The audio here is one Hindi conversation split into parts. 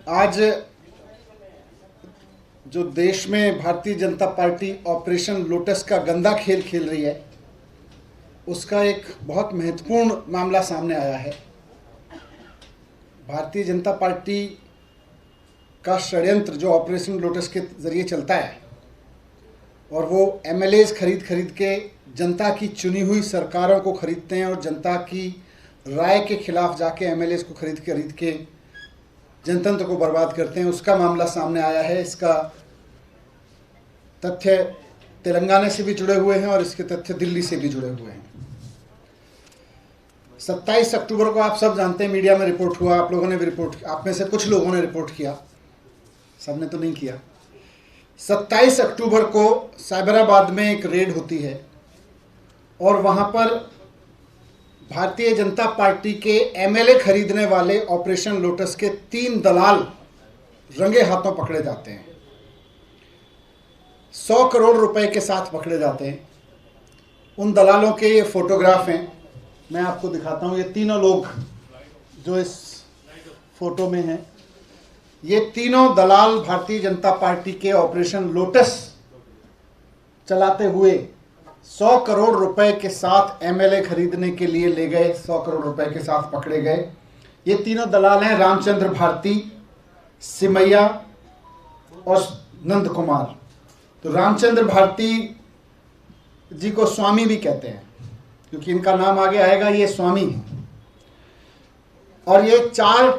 आज जो देश में Bharatiya Janata party operation lotus का गंदा खेल खेल रही है, उसका एक बहुत महत्वपूर्ण मामला सामने आया है। भारतीय जनता पार्टी का षड्यंत्र जो ऑपरेशन लोटस के जरिए चलता है और वो एमएलएज खरीद के जनता की चुनी हुई सरकारों को खरीदते हैं और जनता की राय के खिलाफ जाके एमएलएज को खरीद के जनतंत्र को बर्बाद करते हैं, उसका मामला सामने आया है। इसका तथ्य तेलंगाना से भी जुड़े हुए हैं और इसके तथ्य दिल्ली से भी जुड़े हुए हैं। 27 अक्टूबर को आप सब जानते हैं, मीडिया में रिपोर्ट हुआ, आप लोगों ने भी रिपोर्ट, आप में से कुछ लोगों ने रिपोर्ट किया, सबने तो नहीं किया। 27 अक्टूबर को साइबराबाद में एक रेड होती है और वहाँ पर भारतीय जनता पार्टी के एमएलए खरीदने वाले ऑपरेशन लोटस के 3 दलाल रंगे हाथों पकड़े जाते हैं। 100 करोड़ रुपए के साथ पकड़े जाते हैं। उन दलालों के ये फोटोग्राफ हैं, मैं आपको दिखाता हूँ। ये तीनों लोग जो इस फोटो में हैं, ये तीनों दलाल भारतीय जनता पार्टी के ऑपरेशन लोटस चलाते हुए 100 करोड़ रुपए के साथ एमएलए खरीदने के लिए ले गए, 100 करोड़ रुपए के साथ पकड़े गए। ये तीनों दलाल हैं रामचंद्र भारती, सिमैया और नंद कुमार। तो रामचंद्र भारती जी को स्वामी भी कहते हैं क्योंकि इनका नाम आगे आएगा, ये स्वामी हैं। और ये 4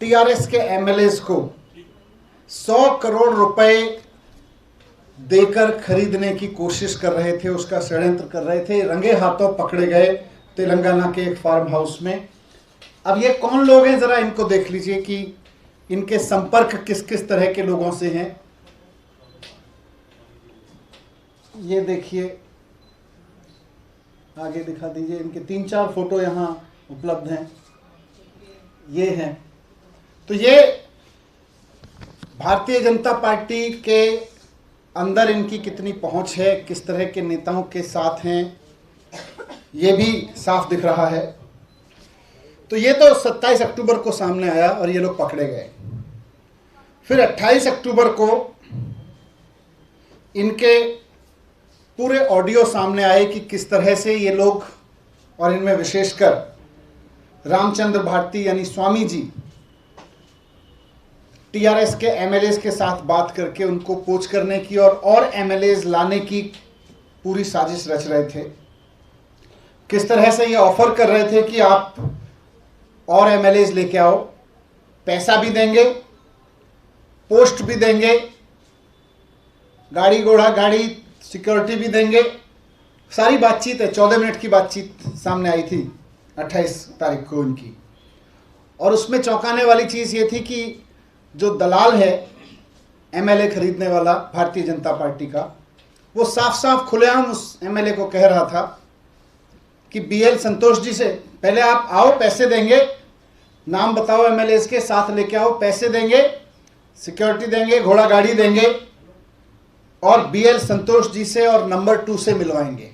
टीआरएस के एमएलएज को 100 करोड़ रुपए देकर खरीदने की कोशिश कर रहे थे, उसका षड्यंत्र कर रहे थे। रंगे हाथों पकड़े गए तेलंगाना के एक फार्म हाउस में। अब ये कौन लोग हैं, जरा इनको देख लीजिए कि इनके संपर्क किस किस तरह के लोगों से हैं। ये देखिए, आगे दिखा दीजिए, इनके 3-4 फोटो यहाँ उपलब्ध हैं, ये हैं। तो ये भारतीय जनता पार्टी के अंदर इनकी कितनी पहुंच है, किस तरह के नेताओं के साथ हैं, ये भी साफ दिख रहा है। तो ये तो 27 अक्टूबर को सामने आया और ये लोग पकड़े गए। फिर 28 अक्टूबर को इनके पूरे ऑडियो सामने आए कि किस तरह से ये लोग, और इनमें विशेषकर रामचंद्र भारती यानी स्वामी जी, टीआरएस के एमएलएज के साथ बात करके उनको पोच करने की और एमएलएज लाने की पूरी साजिश रच रहे थे। किस तरह से ये ऑफर कर रहे थे कि आप और एमएलएज लेके आओ, पैसा भी देंगे, पोस्ट भी देंगे, गाड़ी घोड़ा गाड़ी सिक्योरिटी भी देंगे। सारी बातचीत है, 14 मिनट की बातचीत सामने आई थी 28 तारीख को इनकी। और उसमें चौंकाने वाली चीज़ ये थी कि जो दलाल है एमएलए खरीदने वाला भारतीय जनता पार्टी का, वो साफ साफ खुलेआम उस एमएलए को कह रहा था कि बीएल संतोष जी से पहले आप आओ, पैसे देंगे, नाम बताओ एमएलए के साथ लेके आओ, पैसे देंगे, सिक्योरिटी देंगे, घोड़ा गाड़ी देंगे और बीएल संतोष जी से और नंबर 2 से मिलवाएंगे।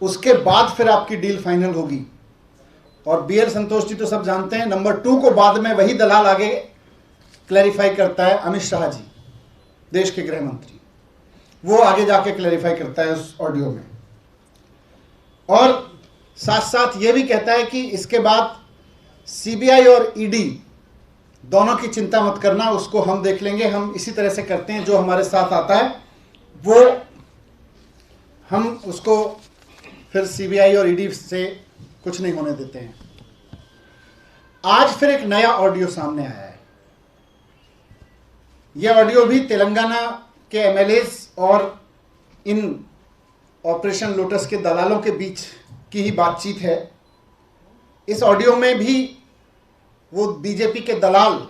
उसके बाद फिर आपकी डील फाइनल होगी। और बीएल संतोष जी तो सब जानते हैं, नंबर 2 को बाद में वही दलाल आगे क्लैरिफाई करता है, अमित शाह जी, देश के गृह मंत्री, वो आगे जाके क्लैरिफाई करता है उस ऑडियो में। और साथ साथ ये भी कहता है कि इसके बाद सीबीआई और ईडी दोनों की चिंता मत करना, उसको हम देख लेंगे, हम इसी तरह से करते हैं, जो हमारे साथ आता है वो हम उसको फिर सीबीआई और ईडी से कुछ नहीं होने देते हैं। आज फिर एक नया ऑडियो सामने आया है। यह ऑडियो भी तेलंगाना के एमएलएज और इन ऑपरेशन लोटस के दलालों के बीच की ही बातचीत है। इस ऑडियो में भी वो बीजेपी के दलाल,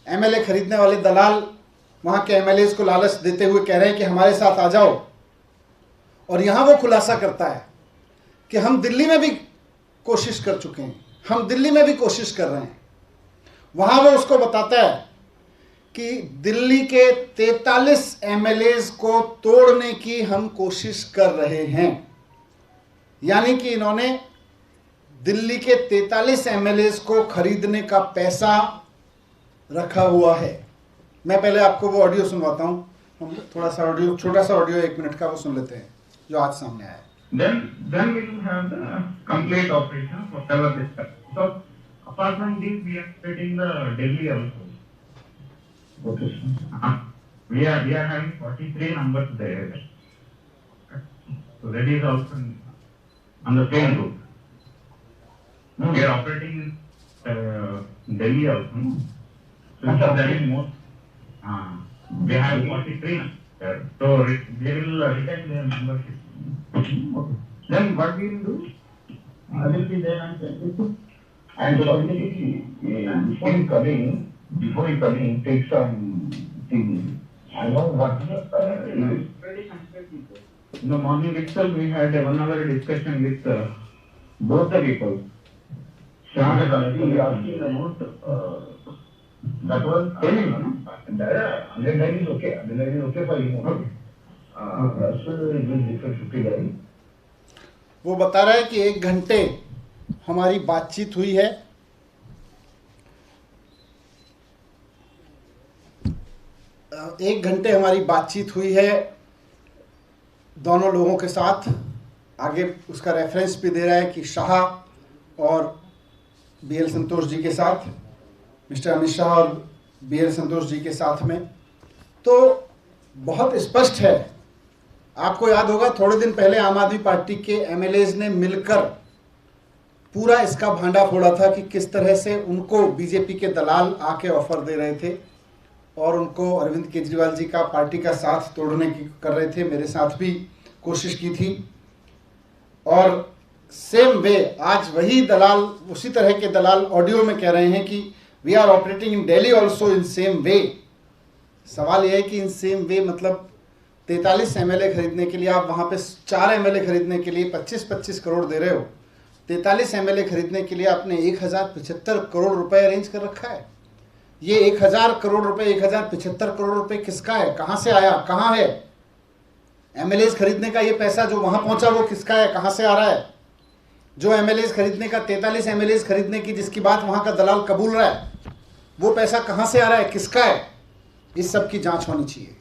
एमएलए खरीदने वाले दलाल, वहाँ के एमएलएज को लालच देते हुए कह रहे हैं कि हमारे साथ आ जाओ। और यहाँ वो खुलासा करता है कि हम दिल्ली में भी कोशिश कर चुके हैं, हम दिल्ली में भी कोशिश कर रहे हैं। वहाँ वो उसको बताता है कि दिल्ली के 43 एमएलएज को तोड़ने की हम कोशिश कर रहे हैं। यानी कि इन्होंने दिल्ली के 43 एमएलएज को खरीदने का पैसा रखा हुआ है। मैं पहले आपको वो ऑडियो सुनवाता हूँ। हम थोड़ा सा ऑडियो, छोटा सा ऑडियो 1 मिनट का वो सुन लेते हैं जो आज सामने आया है। Then we will have the complete operation whatever this. So apart from this, we are operating the Delhi also. Okay. We are having 43 numbers there. So that is also on the same route. No, we are operating in Delhi also. So that is more. We have 43 numbers. So they will retain their membership. Okay. Then what we will do? I will be there on 22. And finally, before you coming, take some things. I know what In the morning itself, we had a 1 hour discussion with both the people. Shah and asking about that was underline is okay. Underline is okay for you. Okay. Russell is different 50 line. वो बता रहा है कि 1 घंटे हमारी बातचीत हुई है। एक घंटे हमारी बातचीत हुई है दोनों लोगों के साथ। आगे उसका रेफरेंस भी दे रहा है कि शाह और BL संतोष जी के साथ, मिस्टर अमित शाह और BL संतोष जी के साथ में। तो बहुत स्पष्ट है। आपको याद होगा थोड़े दिन पहले आम आदमी पार्टी के MLAs ने मिलकर पूरा इसका भांडा फोड़ा था कि किस तरह से उनको बीजेपी के दलाल आके ऑफर दे रहे थे और उनको अरविंद केजरीवाल जी का पार्टी का साथ तोड़ने की कर रहे थे। मेरे साथ भी कोशिश की थी। और सेम वे आज वही दलाल, उसी तरह के दलाल ऑडियो में कह रहे हैं कि we are operating in Delhi also in same way. सवाल यह है कि इन सेम वे मतलब 43 MLA खरीदने के लिए आप वहाँ पे 4 MLA खरीदने के लिए 25-25 करोड़ दे रहे हो। 43 MLA खरीदने के लिए आपने 1075 करोड़ रुपए अरेंज कर रखा है। ये 1000 करोड़ रुपए, 1075 करोड़ रुपए किसका है? कहाँ से आया? कहाँ है? MLAs खरीदने का ये पैसा जो वहाँ पहुँचा वो किसका है? कहाँ से आ रहा है? जो MLAs खरीदने का 43 MLAs खरीदने की जिसकी बात वहाँ का दलाल कबूल रहा है, वो पैसा कहाँ से आ रहा है? किसका है? इस सब की जांच होनी चाहिए।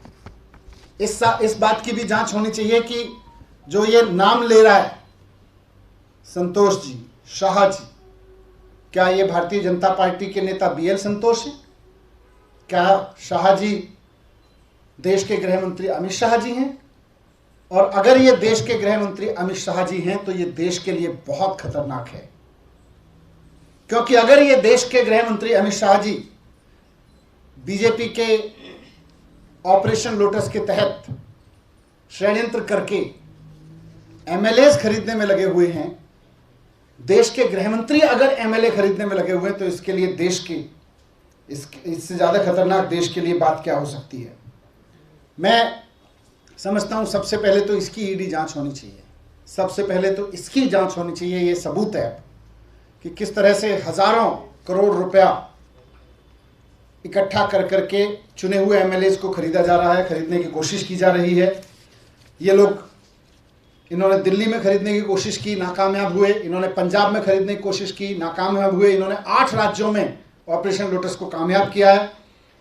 इस बात की भी जांच होनी चाहिए कि जो ये नाम ले रहा है संतोष जी, शाह जी, क्या ये भारतीय जनता पार्टी के नेता BL संतोष हैं? क्या शाह जी देश के गृह मंत्री अमित शाह जी हैं? और अगर ये देश के गृह मंत्री अमित शाह जी हैं तो ये देश के लिए बहुत खतरनाक है। क्योंकि अगर ये देश के गृह मंत्री अमित शाह जी बीजेपी के ऑपरेशन लोटस के तहत षड्यंत्र करके MLAs खरीदने में लगे हुए हैं, देश के गृह मंत्री अगर MLA खरीदने में लगे हुए हैं, तो इसके लिए देश के इससे ज़्यादा खतरनाक देश के लिए बात क्या हो सकती है। मैं समझता हूँ सबसे पहले तो इसकी ईडी जांच होनी चाहिए। सबसे पहले तो इसकी जांच होनी चाहिए। ये सबूत है कि किस तरह से हजारों करोड़ रुपया इकट्ठा कर करके चुने हुए MLAs को खरीदा जा रहा है, खरीदने की कोशिश की जा रही है। ये लोग, इन्होंने दिल्ली में खरीदने की कोशिश की, नाकामयाब हुए। इन्होंने पंजाब में खरीदने की कोशिश की, नाकामयाब हुए। इन्होंने 8 राज्यों में ऑपरेशन लोटस को कामयाब किया है।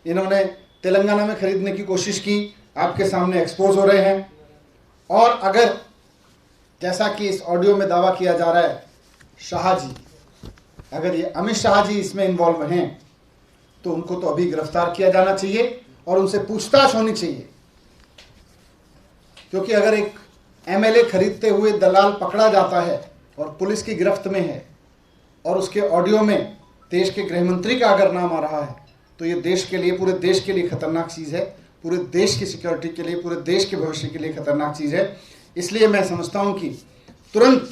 इन्होंने तेलंगाना में खरीदने की कोशिश की, आपके सामने एक्सपोज हो रहे हैं। और अगर जैसा कि इस ऑडियो में दावा किया जा रहा है, शाह जी, अगर ये अमित शाह जी इसमें इन्वॉल्व हैं तो उनको तो अभी गिरफ्तार किया जाना चाहिए और उनसे पूछताछ होनी चाहिए। क्योंकि अगर एक MLA खरीदते हुए दलाल पकड़ा जाता है और पुलिस की गिरफ्त में है और उसके ऑडियो में देश के गृह मंत्री का अगर नाम आ रहा है, तो ये देश के लिए, पूरे देश के लिए खतरनाक चीज़ है। पूरे देश की सिक्योरिटी के लिए, पूरे देश के भविष्य के लिए खतरनाक चीज़ है। इसलिए मैं समझता हूँ कि तुरंत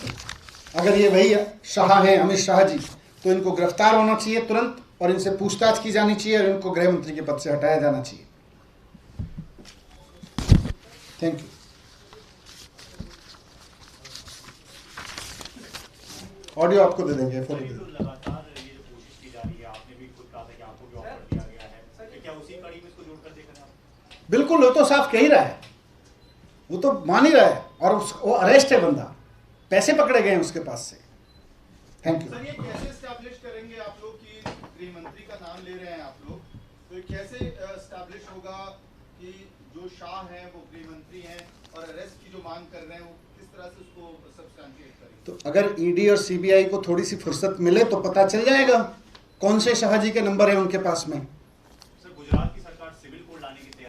अगर ये वही शाह हैं, अमित शाह जी, तो इनको गिरफ्तार होना चाहिए तुरंत और इनसे पूछताछ की जानी चाहिए और इनको गृह मंत्री के पद से हटाया जाना चाहिए। Thank you. ऑडियो आपको दे देंगे, फोटो दे देंगे। लगातार ये जो कोशिश की जा रही है, आपने भी खुद कहा था कि आपको भी ऑफर दिया गया है, क्या उसी कड़ी में इसको जोड़कर देख रहे हैं आप? बिल्कुल, वो तो साफ कह ही रहा है, वो तो मान ही रहा है। और वो अरेस्ट है बंदा, पैसे पकड़े गए हैं उसके पास से। Thank you. सर, ये कैसे एस्टैब्लिश करेंगे आप लोग कि गृह मंत्री का नाम ले रहे हैं आप लोग तो ये कैसे एस्टैब्लिश होगा कि जो शाह हैं वो गृह मंत्री हैं और अरेस्ट की जो मांग कर रहे हैं वो किस तरह से उसको सब्सटैंशिएट करेंगे? तो अगर ईडी और सीबीआई को थोड़ी सी फुर्सत मिले तो पता चल जाएगा कौन से शाह जी के नंबर है उनके पास में।